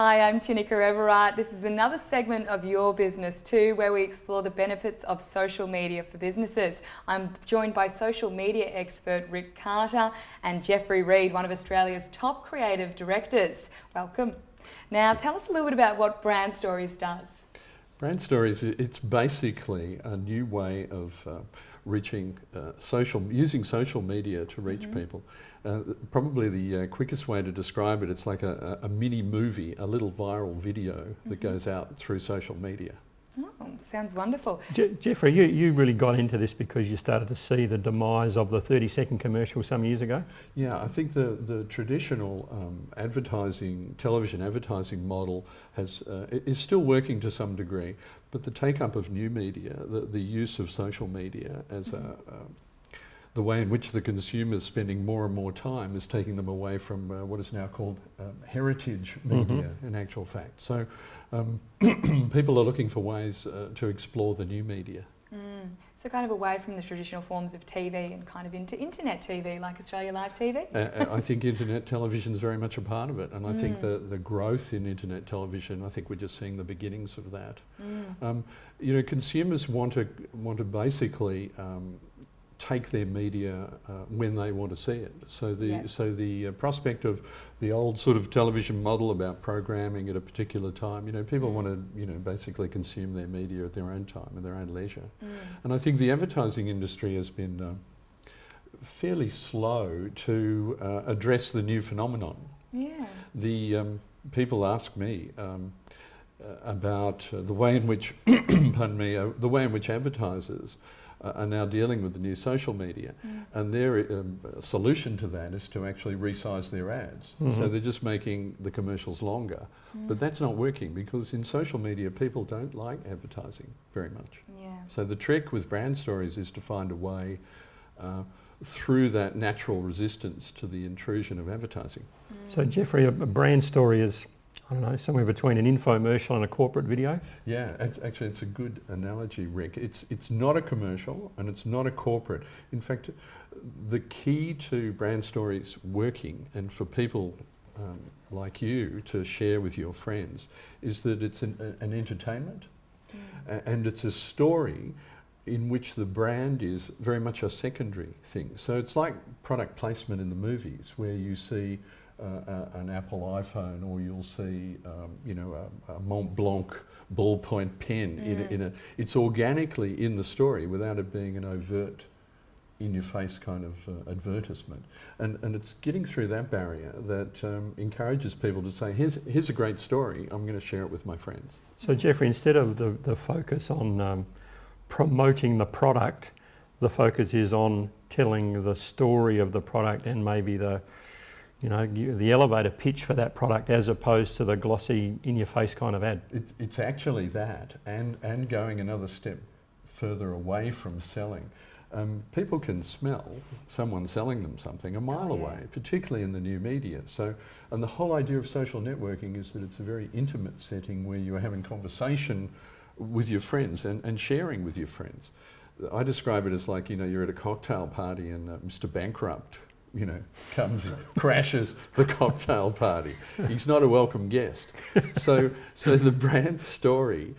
Hi, I'm Tineka. This is another segment of Your Business Too, where we explore the benefits of social media for businesses. I'm joined by social media expert Rick Carter and Geoffrey Reed, one of Australia's top creative directors. Welcome. Now, tell us a little bit about what Brand Stories does. Brand Stories, it's basically a new way of reaching using social media to reach people. Probably the quickest way to describe it, it's like a mini movie, a little viral video that goes out through social media. Oh, sounds wonderful. Geoffrey, you really got into this because you started to see the demise of the 30-second commercial some years ago? Yeah, I think the traditional television advertising model is still working to some degree, but the take-up of new media, the use of social media as the way in which the consumer is spending more and more time is taking them away from what is now called heritage media in actual fact. So people are looking for ways to explore the new media. So kind of away from the traditional forms of TV and kind of into internet TV, like Australia Live TV? I think internet television is very much a part of it, and I think the growth in internet television, I think we're just seeing the beginnings of that. You know, consumers want to basically take their media when they want to see it. So the prospect of the old sort of television model about programming at a particular time, you know, people want to, basically consume their media at their own time, at their own leisure. And I think the advertising industry has been fairly slow to address the new phenomenon. Yeah. The people ask me about the way in which, pardon me, the way in which advertisers are now dealing with the new social media, and their solution to that is to actually resize their ads. So they're just making the commercials longer, but that's not working because in social media people don't like advertising very much. So the trick with Brand Stories is to find a way through that natural resistance to the intrusion of advertising. So Geoffrey, a brand story is, I don't know, somewhere between an infomercial and a corporate video? Yeah, it's a good analogy, Rick. It's not a commercial and it's not a corporate. In fact, the key to Brand Stories working and for people like you to share with your friends is that it's an entertainment and it's a story in which the brand is very much a secondary thing. So it's like product placement in the movies where you see an Apple iPhone, or you'll see, a Mont Blanc ballpoint pen. It's organically in the story without it being an overt, in-your-face kind of advertisement. And it's getting through that barrier that encourages people to say, here's a great story, I'm going to share it with my friends. So Geoffrey, instead of the focus on promoting the product, the focus is on telling the story of the product and maybe the elevator pitch for that product as opposed to the glossy, in-your-face kind of ad. It's actually that, and going another step further away from selling. People can smell someone selling them something a mile away, particularly in the new media. So, and the whole idea of social networking is that it's a very intimate setting where you're having conversation with your friends and sharing with your friends. I describe it as like, you're at a cocktail party and Mr. Bankrupt comes and crashes the cocktail party. He's not a welcome guest. So the brand story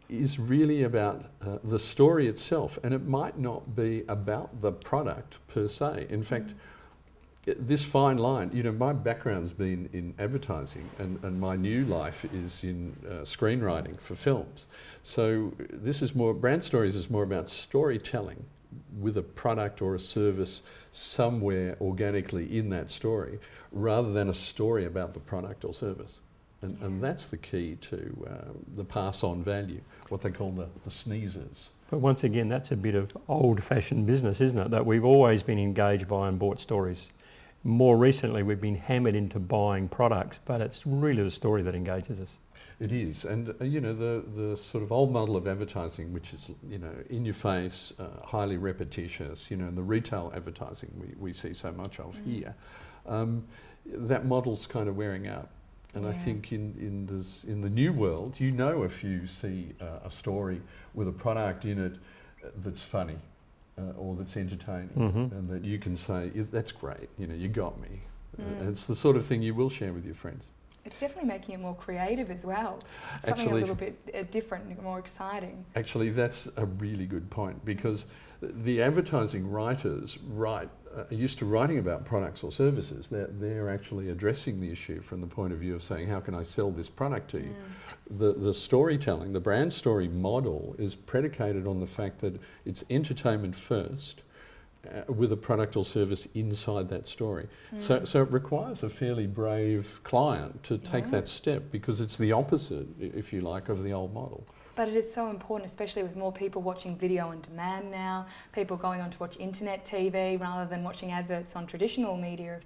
is really about the story itself, and it might not be about the product per se. In fact, this fine line, my background's been in advertising and my new life is in screenwriting for films. So Brand Stories is more about storytelling with a product or a service somewhere organically in that story, rather than a story about the product or service. And that's the key to the pass-on value, what they call the sneezers. But once again, that's a bit of old-fashioned business, isn't it? That we've always been engaged by and bought stories. More recently, we've been hammered into buying products, but it's really the story that engages us. It is, and the sort of old model of advertising, which is in your face, highly repetitious, and the retail advertising we see so much of here, that model's kind of wearing out. And I think in the new world, if you see a story with a product in it that's funny or that's entertaining, and that you can say, that's great, you got me. And it's the sort of thing you will share with your friends. It's definitely making it more creative as well. It's something Actually, a little bit different and more exciting. Actually, that's a really good point, because the advertising writers are used to writing about products or services. They're actually addressing the issue from the point of view of saying, how can I sell this product to you? The storytelling, the brand story model is predicated on the fact that it's entertainment first, with a product or service inside that story. So it requires a fairly brave client to take that step, because it's the opposite, if you like, of the old model. But it is so important, especially with more people watching video on demand now, people going on to watch internet TV rather than watching adverts on traditional media.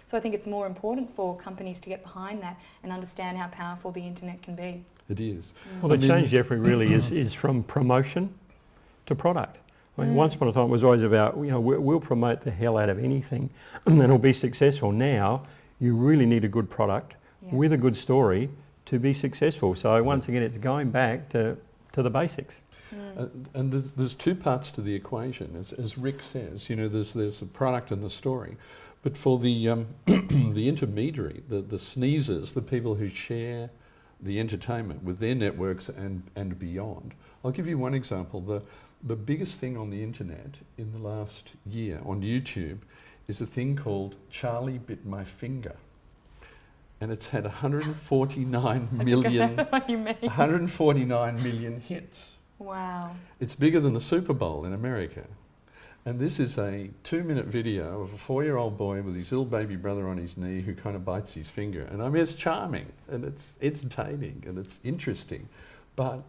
So I think it's more important for companies to get behind that and understand how powerful the internet can be. It is. Well, the change, Geoffrey, really is from promotion to product. I mean, once upon a time it was always about, we'll promote the hell out of anything and it'll be successful. Now, you really need a good product with a good story to be successful. So once again, it's going back to the basics. And there's two parts to the equation, as Rick says. There's the product and the story. But for the the intermediary, the sneezers, the people who share the entertainment with their networks and beyond, I'll give you one example. The biggest thing on the internet in the last year on YouTube is a thing called Charlie Bit My Finger. And it's had 149 million, What you mean? 149 million hits. Wow. It's bigger than the Super Bowl in America. And this is a 2-minute video of a 4-year-old boy with his little baby brother on his knee who kind of bites his finger. And I mean, it's charming and it's entertaining and it's interesting. But,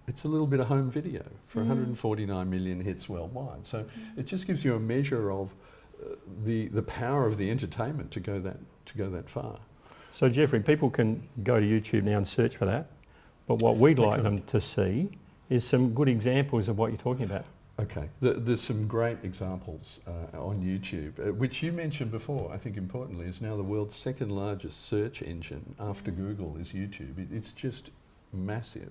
it's a little bit of home video for 149 million hits worldwide. So it just gives you a measure of the power of the entertainment to go that far. So Geoffrey, people can go to YouTube now and search for that. But what we'd like them to see is some good examples of what you're talking about. Okay, there's some great examples on YouTube, which you mentioned before. I think importantly, is now the world's second largest search engine after Google is YouTube. It's just massive.